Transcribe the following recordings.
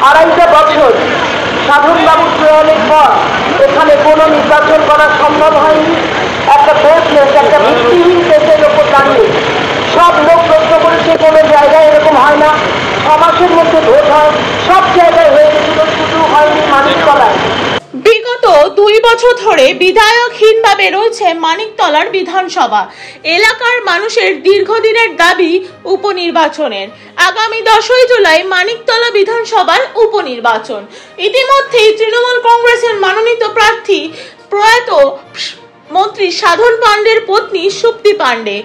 আড়াইটা বছর সাধনবাবুর প্রয়াণের পর এখানে কোনো নির্বাচন করা সম্ভব হয়নি। একটা বেসলেস, একটা ভিত্তিহীন দেশের ওপর দাঁড়িয়ে সব লোক প্রশ্ন করেছে, কোনো জায়গায় এরকম হয় না। 6 মাসের মধ্যে ভোট হয়, সব জায়গায় হয়ে গেছিল, শুধু হয়নি মানিকতলায়। বিগত 2 বছর ধরে বিধায়কহীনভাবে রয়েছে মানিকতলার বিধানসভা। এলাকার মানুষের দীর্ঘদিনের দাবি উপনির্বাচনের। আগামী 10ই জুলাই মানিকতলা বিধানসভার উপনির্বাচন। ইতিমধ্যেই তৃণমূল কংগ্রেসের মনোনীত প্রার্থী প্রয়াত মন্ত্রী সাধন পাণ্ডের পত্নী সুপ্তি পাণ্ডে।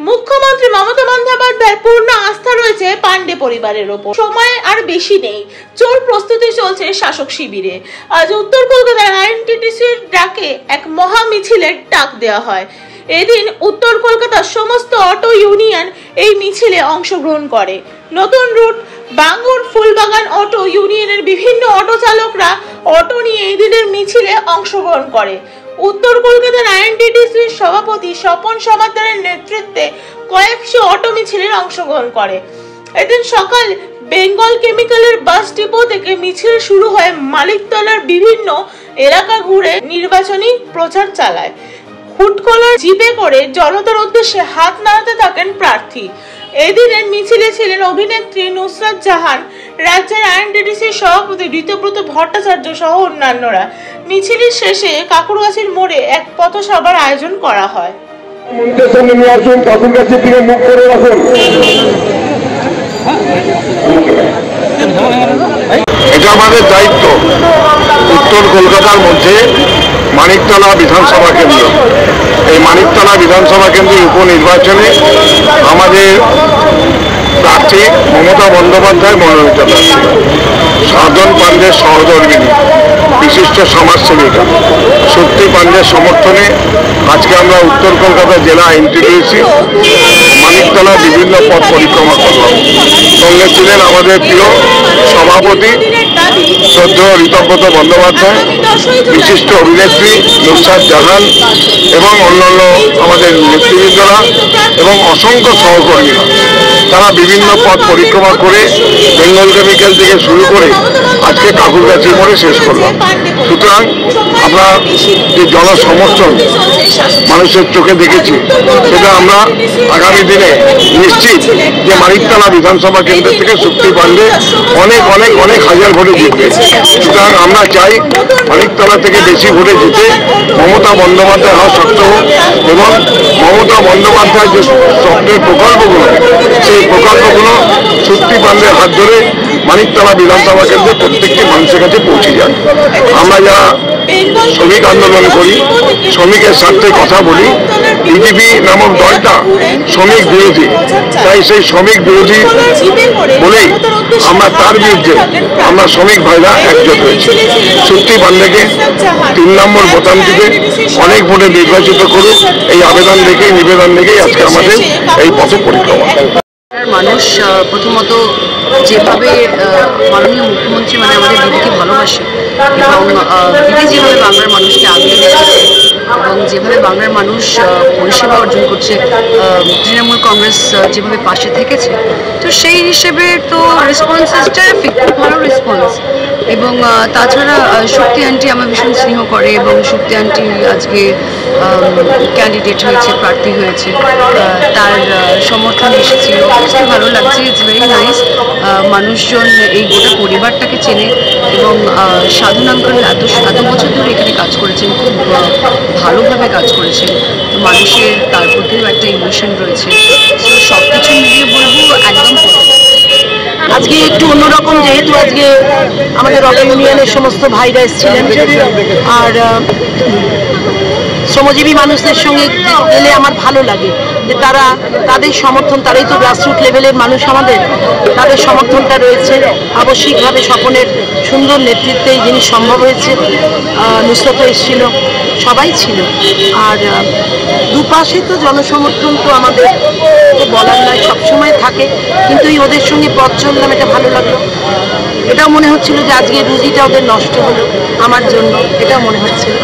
মুখ্যমন্ত্রী মমতা বন্দ্যোপাধ্যায়ের পূর্ণ আস্থা রয়েছে পাণ্ডে পরিবারের ওপর। সময় আর বেশি নেই, জোর প্রস্তুতি চলছে শাসক শিবিরে। আজ উত্তর কলকাতার আইএনটিটিসির ডাকে এক মহা মিছিলের ডাক দেওয়া হয়। এদিন উত্তর কলকাতার সমস্ত অটো ইউনিয়ন এই মিছিলে অংশগ্রহণ করে। নতুন রুট বাঙ্গুর ফুলবাগান অটো ইউনিয়নের বিভিন্ন অটো চালকরা অটো নিয়ে এই দিনের মিছিলে অংশগ্রহণ করে। উত্তর কলকাতার আইএনটিটিসির সভাপতি স্বপন সমাদ্দারের নেতৃত্বে কয়েকশো অটো মিছিলের অংশগ্রহণ করে। এদিন সকাল বেঙ্গল কেমিক্যালের বাস ডিপো থেকে মিছিল শুরু হয়ে মানিকতলার বিভিন্ন এলাকা ঘুরে নির্বাচনী প্রচার চালায়। হুটকলার জিপে করে জনতার উদ্দেশ্যে হাত নাড়াতে থাকেন প্রার্থী। এদিনের মিছিলে ছিলেন অভিনেত্রী নুসরাত জাহান, রাজ্যের আইএনটিটিসির সভাপতি ঋতব্রত ভট্টাচার্য সহ অন্যান্যরা। মিছিলের শেষে কাকুরগাছির মোড়ে এক পথসভার আয়োজন করা হয়। এটা আমাদের দায়িত্ব। উত্তর কলকাতার মধ্যে মানিকতলা বিধানসভা কেন্দ্র, এই মানিকতলা বিধানসভা কেন্দ্রের উপনির্বাচনে আমাদের প্রার্থী মমতা বন্দ্যোপাধ্যায় মনোনীত প্রার্থী, সাধন পাণ্ডের সহধর্মিনী বিশিষ্ট সমাজসেবিকা সুপ্তি পাণ্ডের সমর্থনে আজকে আমরা উত্তর কলকাতা জেলা এনটিটিসি মানিকতলা বিভিন্ন পথ পরিক্রমা করলাম। সঙ্গে ছিলেন আমাদের প্রিয় সভাপতি শ্রদ্ধেয় ঋতব্রত বন্দ্যোপাধ্যায়, বিশিষ্ট অভিনেত্রী নুসরাত জাহান এবং অন্যান্য আমাদের নেতৃবৃন্দরা এবং অসংখ্য সহকর্মীরা। তারা বিভিন্ন পথ পরিক্রমা করে বেঙ্গল কেমিক্যাল থেকে শুরু করে আজকে কাকুরগাছি মোড়ে শেষ করলাম। সুতরাং আমরা যে জনসমর্থন মানুষের চোখে দেখেছি, সেটা আমরা আগামী দিনে নিশ্চিত যে মানিকতলা বিধানসভা কেন্দ্র থেকে সুপ্তি পাণ্ডে অনেক অনেক অনেক হাজার ভোটে জিতবে। সুতরাং আমরা চাই মানিকতলা থেকে বেশি ভোটে জিতে মমতা বন্দ্যোপাধ্যায় হওয়া সত্ত্বেও এবং মমতা বন্দ্যোপাধ্যায়ের যে স্বপ্নের প্রকল্পগুলো, সেই প্রকল্পগুলো সুপ্তি পাণ্ডের হাত ধরে মানিকতলা বিধানসভা কেন্দ্রে প্রত্যেকটি মানুষের কাছে পৌঁছে যান। আমরা যারা শ্রমিক আন্দোলন করি, শ্রমিকের স্বার্থে কথা বলি, বিজেপি নামক দলটা শ্রমিক বিরোধী, তাই সেই শ্রমিক বিরোধী বলেই আমরা তার বিরুদ্ধে আমরা শ্রমিক ভাইরা একজোট হয়েছি। সুপ্তি পাণ্ডেকে 3 নম্বর বোতাম টিপে অনেক ভোটে নির্বাচিত করুক, এই আবেদন রেখেই নিবেদন রেখেই আজকে আমাদের এই পথ পরিক্রমা। মানুষ প্রথমত যেভাবে মাননীয় মুখ্যমন্ত্রী আমাদের দিদিকে ভালোবাসে এবং দিদি যেভাবে বাংলার মানুষকে আগিয়ে রেখেছে এবং যেভাবে বাংলার মানুষ পরিষেবা অর্জন করছে, তৃণমূল কংগ্রেস যেভাবে পাশে থেকেছে, তো সেই হিসেবে তো রেসপন্স ইজ টেরিফিক, খুব ভালো রেসপন্স। এবং তাছাড়া শক্তি আন্টি আমার ভীষণ স্নেহ করে এবং শক্তি আন্টি আজকে ক্যান্ডিডেট হয়েছে, প্রার্থী হয়েছে, তার সমর্থন এসেছিল, ভালো লাগছে। It's very nice. মানুষজন এই গোটা পরিবারটাকে চেনে এবং সাধন আঙ্কেল এত বছর ধরে এখানে কাজ করেছেন, খুব ভালোভাবে কাজ করেছেন। তো মানুষের তার প্রতিও একটা ইমোশন রয়েছে। তো সব কিছু মিলিয়ে বলবো একদম আজকে একটু অন্যরকম, যেহেতু আজকে আমাদের অটো ইউনিয়নের সমস্ত ভাইরা এসেছিলেন আর শ্রমজীবী মানুষদের সঙ্গে গেলে আমার ভালো লাগে যে তাদের সমর্থন, তারাই তো গ্রাসরুট লেভেলের মানুষ, আমাদের তাদের সমর্থনটা রয়েছে। আবশ্যিকভাবে স্বপনের সুন্দর নেতৃত্বে এই জিনিস সম্ভব হয়েছে। নুসরত এসেছিল, সবাই ছিল। আর দুপাশে তো জনসমর্থন তো আমাদের বলার নয়, সবসময় থাকে, কিন্তু এই ওদের সঙ্গে পথ চললাম, এটা ভালো লাগলো। এটাও মনে হচ্ছিল যে আজকে রুজিটা ওদের নষ্ট হলো আমার জন্য, এটাও মনে হচ্ছিল।